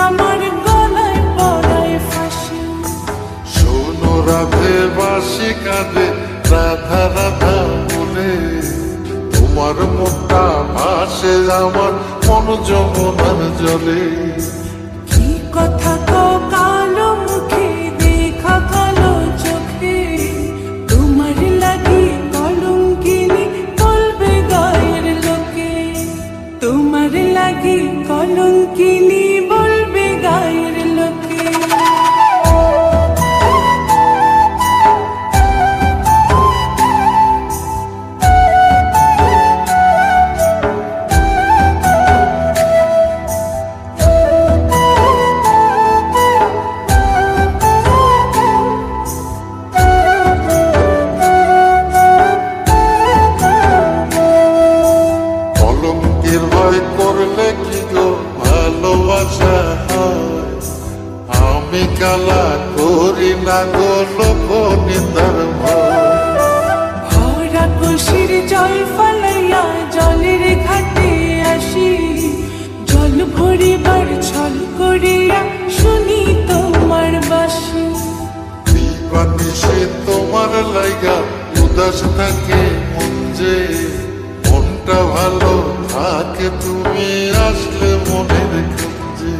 আমার গলায় পড়ায় ফাঁসি। শোনো রাধে বাঁশি কাঁদে রাধা রাধা বলে, তোমার মুখটা ভাসে আমার মন যমুনার জলে। কি কথা কও কালো মুখে, দেখা কালো চোখে, তোমার লাগি কলঙ্কিনী বলবে গায়ের লোকে, তোমার লাগি কলঙ্কিনী বলবে গায়ের লোকে। কলঙ্কের ভয় করলে কি গো ভালোবাসা হয়? আমি কালা করি না গো লোক নিন্দার ভয়। ভরা কলসির জল ফলাইয়া জলের ঘাটে আসি, জল ভরিবার ছল করিয়া শুনি তোমার বাঁশি। দিবানিশে তোমার লাইগা উদাস থাকে মন যে, মনটা ভালো থাকে তুমি আসলে মনের খুঁজে।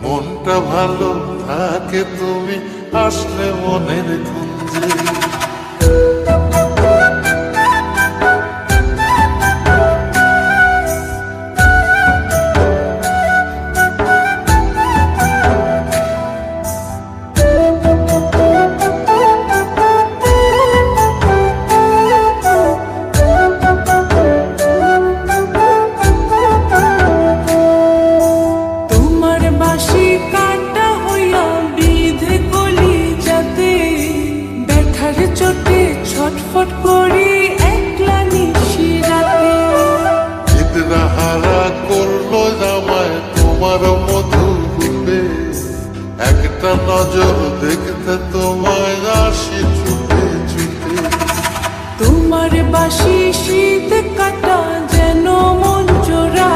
মনটা ভালো থাকে তুমি আসলে মনের খুঁজে। ছটফট করি একলা নিশি রাতে, নিদ্রা হারা করলো জামায় তোমার মধু রূপে। একটা নজর দেখতে তোমায় আসি ছুটে ছুটে। তোমার বাঁশি শীত কাটা যেন মন জোড়া,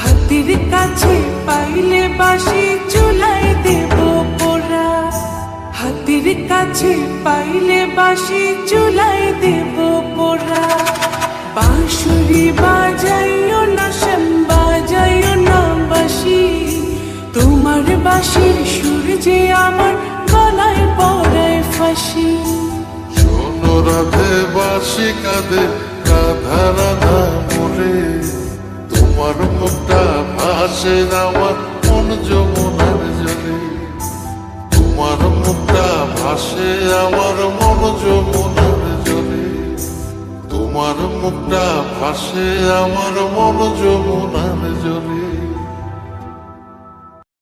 হাতের কাছে পাইলে বাঁশি চুলায় দেব পোড়া, হাতের কাছে পাইলে বাঁশি চুলায় দেব পোড়া। বাঁশুরি বাজাইও না শ্যাম বাজাইও না বাঁশি, তোমার বাঁশির সুর যে আমার গলায় পড়ায় ফাঁসি। শোনো রাধে বাঁশি কাঁদে রাধা রাধা বলে, তোমার মুখটা ভাসে আমার মন যমুনার জলে। তোমার মুখটা ভাসে আমার মন যমুনার জলে। তোমার মুখটা ভাসে আমার মন যমুনার জলে।